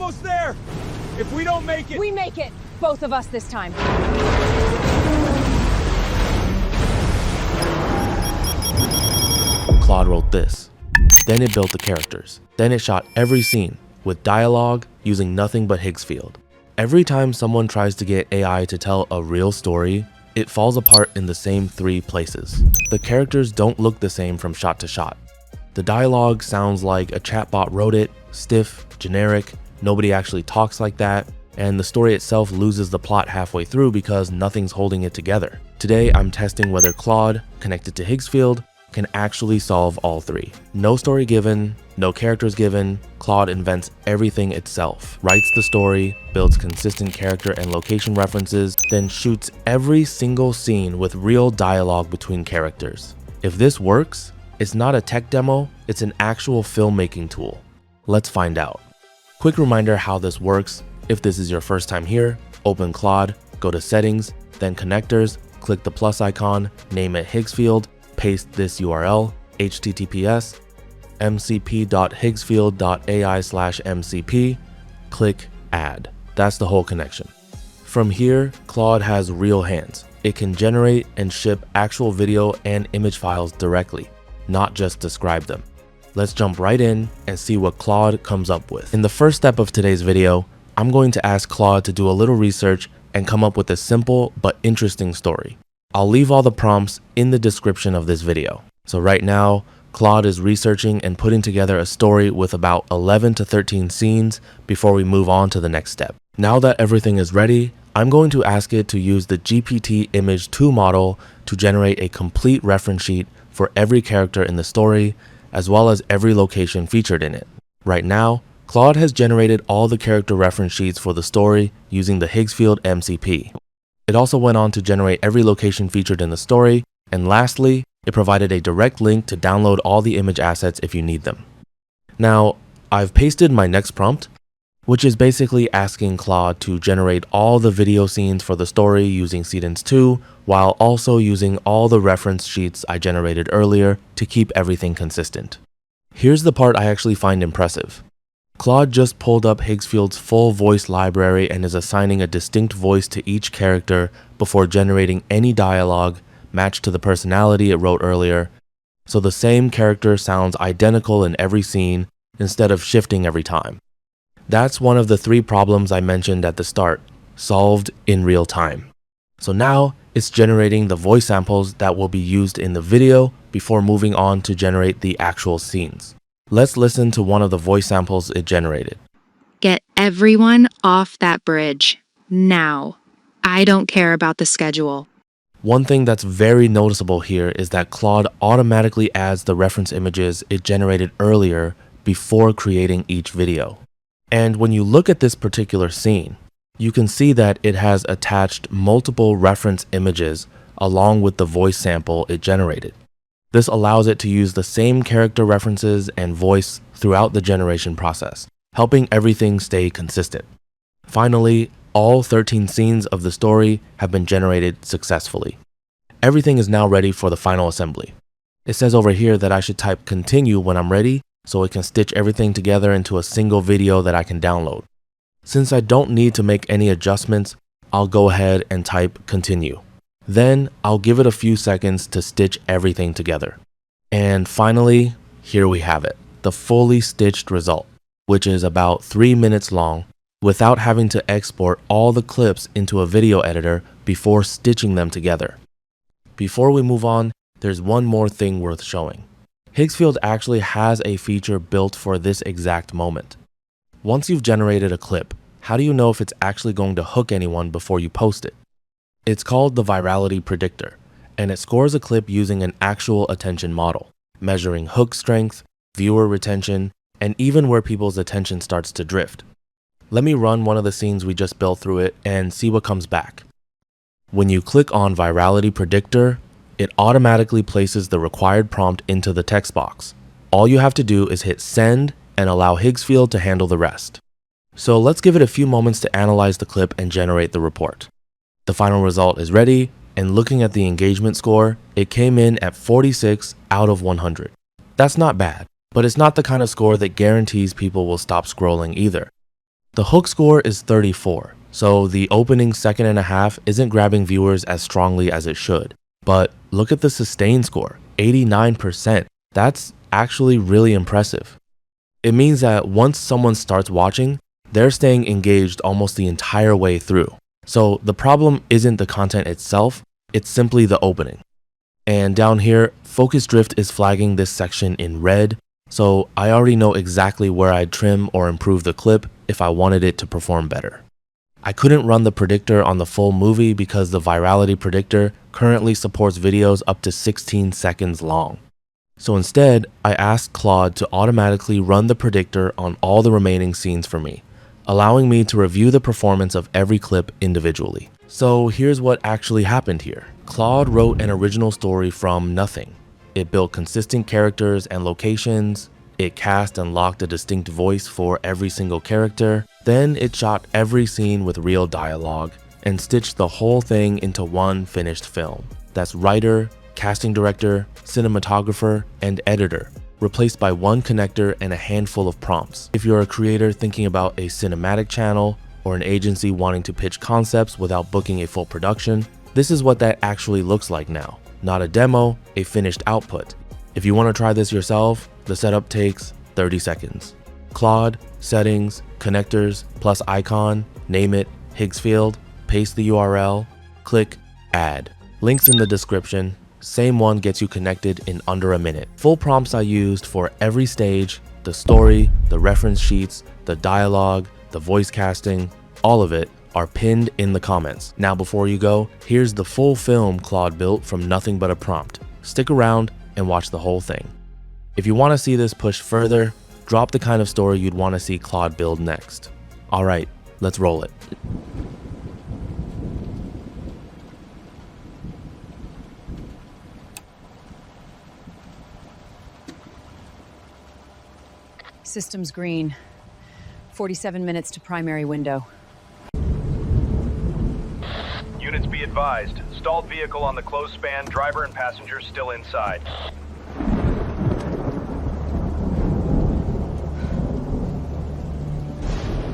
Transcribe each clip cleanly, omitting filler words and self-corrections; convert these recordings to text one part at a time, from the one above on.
almost there. If we don't make it... We make it. Both of us this time. Claude wrote this. Then it built the characters. Then it shot every scene with dialogue using nothing but Higgsfield. Every time someone tries to get AI to tell a real story, it falls apart in the same 3 places. The characters don't look the same from shot to shot. The dialogue sounds like a chatbot wrote it, stiff, generic, nobody actually talks like that, and the story itself loses the plot halfway through because nothing's holding it together. Today, I'm testing whether Claude, connected to Higgsfield, can actually solve all 3. No story given, no characters given, Claude invents everything itself, writes the story, builds consistent character and location references, then shoots every single scene with real dialogue between characters. If this works, it's not a tech demo, it's an actual filmmaking tool. Let's find out. Quick reminder how this works. If this is your first time here, open Claude, go to Settings, then Connectors, click the plus icon, name it Higgsfield, paste this URL, https mcp.higgsfield.ai/mcp, click Add. That's the whole connection. From here, Claude has real hands. It can generate and ship actual video and image files directly, not just describe them. Let's jump right in and see what Claude comes up with. In the first step of today's video, I'm going to ask Claude to do a little research and come up with a simple but interesting story. I'll leave all the prompts in the description of this video. So right now, Claude is researching and putting together a story with about 11 to 13 scenes before we move on to the next step. Now that everything is ready, I'm going to ask it to use the GPT Image 2 model to generate a complete reference sheet for every character in the story, as well as every location featured in it. Right now, Claude has generated all the character reference sheets for the story using the Higgsfield MCP. It also went on to generate every location featured in the story, and lastly, it provided a direct link to download all the image assets if you need them. Now, I've pasted my next prompt, which is basically asking Claude to generate all the video scenes for the story using Seedance 2, while also using all the reference sheets I generated earlier to keep everything consistent. Here's the part I actually find impressive. Claude just pulled up Higgsfield's full voice library and is assigning a distinct voice to each character before generating any dialogue matched to the personality it wrote earlier, so the same character sounds identical in every scene instead of shifting every time. That's one of the 3 problems I mentioned at the start, solved in real time. So now it's generating the voice samples that will be used in the video before moving on to generate the actual scenes. Let's listen to one of the voice samples it generated. Get everyone off that bridge. Now. I don't care about the schedule. One thing that's very noticeable here is that Claude automatically adds the reference images it generated earlier before creating each video. And when you look at this particular scene, you can see that it has attached multiple reference images along with the voice sample it generated. This allows it to use the same character references and voice throughout the generation process, helping everything stay consistent. Finally, all 13 scenes of the story have been generated successfully. Everything is now ready for the final assembly. It says over here that I should type continue when I'm ready so it can stitch everything together into a single video that I can download. Since I don't need to make any adjustments, I'll go ahead and type continue. Then I'll give it a few seconds to stitch everything together. And finally, here we have it, the fully stitched result, which is about 3 minutes long, without having to export all the clips into a video editor before stitching them together. Before we move on, there's one more thing worth showing. Higgsfield actually has a feature built for this exact moment. Once you've generated a clip, how do you know if it's actually going to hook anyone before you post it? It's called the Virality Predictor, and it scores a clip using an actual attention model, measuring hook strength, viewer retention, and even where people's attention starts to drift. Let me run one of the scenes we just built through it and see what comes back. When you click on Virality Predictor, it automatically places the required prompt into the text box. All you have to do is hit send and allow Higgsfield to handle the rest. So let's give it a few moments to analyze the clip and generate the report. The final result is ready, and looking at the engagement score, it came in at 46 out of 100. That's not bad, but it's not the kind of score that guarantees people will stop scrolling either. The hook score is 34, so the opening second and a half isn't grabbing viewers as strongly as it should. But look at the sustain score, 89%. That's actually really impressive. It means that once someone starts watching, they're staying engaged almost the entire way through. So the problem isn't the content itself, it's simply the opening. And down here, focus drift is flagging this section in red, so I already know exactly where I'd trim or improve the clip if I wanted it to perform better. I couldn't run the predictor on the full movie because the Virality Predictor currently supports videos up to 16 seconds long. So instead, I asked Claude to automatically run the predictor on all the remaining scenes for me, allowing me to review the performance of every clip individually. So here's what actually happened here. Claude wrote an original story from nothing. It built consistent characters and locations, it cast and locked a distinct voice for every single character, then it shot every scene with real dialogue, and stitched the whole thing into one finished film. That's writer, casting director, cinematographer, and editor, replaced by one connector and a handful of prompts. If you're a creator thinking about a cinematic channel, or an agency wanting to pitch concepts without booking a full production, this is what that actually looks like now. Not a demo, a finished output. If you want to try this yourself, the setup takes 30 seconds. Claude, settings, connectors, plus icon, name it, Higgsfield, paste the URL, click add. Links in the description, same one gets you connected in under a minute. Full prompts I used for every stage, the story, the reference sheets, the dialogue, the voice casting, all of it are pinned in the comments. Now before you go, here's the full film Claude built from nothing but a prompt. Stick around and watch the whole thing. If you want to see this pushed further, drop the kind of story you'd want to see Claude build next. Alright, let's roll it. System's green. 47 minutes to primary window. Units be advised. Stalled vehicle on the closed span, driver and passengers still inside.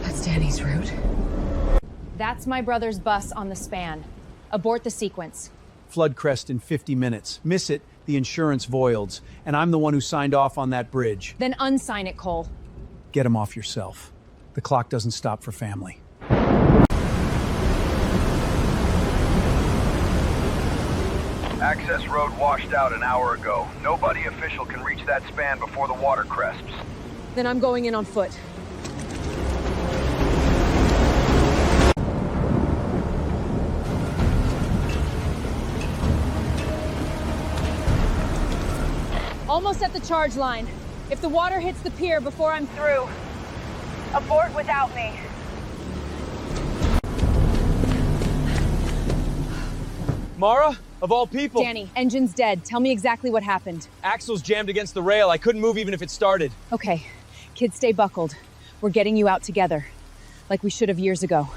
That's Danny's route. That's my brother's bus on the span. Abort the sequence. Flood crest in 50 minutes. Miss it, the insurance voids. And I'm the one who signed off on that bridge. Then unsign it, Cole. Get him off yourself. The clock doesn't stop for family. Access road washed out an hour ago. Nobody official can reach that span before the water crests. Then I'm going in on foot. Almost at the charge line. If the water hits the pier before I'm through, abort without me. Mara, of all people. Danny, engine's dead. Tell me exactly what happened. Axle's jammed against the rail. I couldn't move even if it started. Okay, kids, stay buckled. We're getting you out together, like we should have years ago.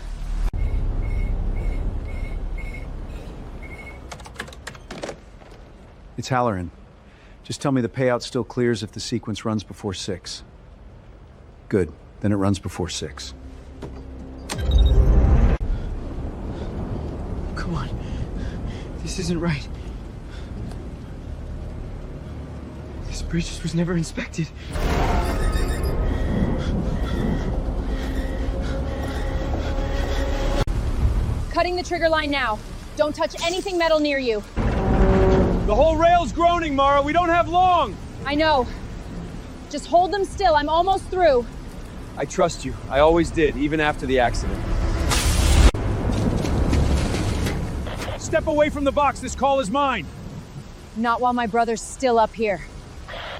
It's Halloran. Just tell me the payout still clears if the sequence runs before 6. Good, then it runs before 6. Come on. This isn't right. This bridge was never inspected. Cutting the trigger line now. Don't touch anything metal near you. The whole rail's groaning, Mara. We don't have long. I know. Just hold them still. I'm almost through. I trust you. I always did, even after the accident. Step away from the box. This call is mine. Not while my brother's still up here.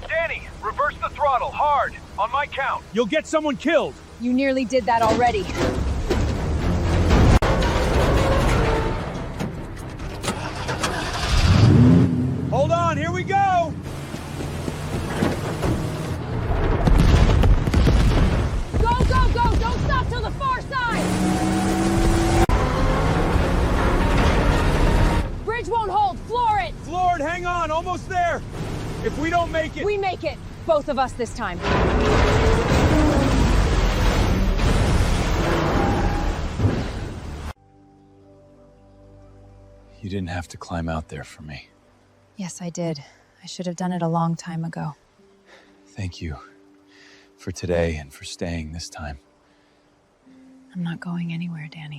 Danny, reverse the throttle, hard, on my count. You'll get someone killed. You nearly did that already. Hold on, here we go. Go, go, go! Don't stop till the far side! Bridge won't hold. Floor it! Floored, hang on, almost there. If we don't make it... We make it. Both of us this time. You didn't have to climb out there for me. Yes, I did. I should have done it a long time ago. Thank you for today and for staying this time. I'm not going anywhere, Danny.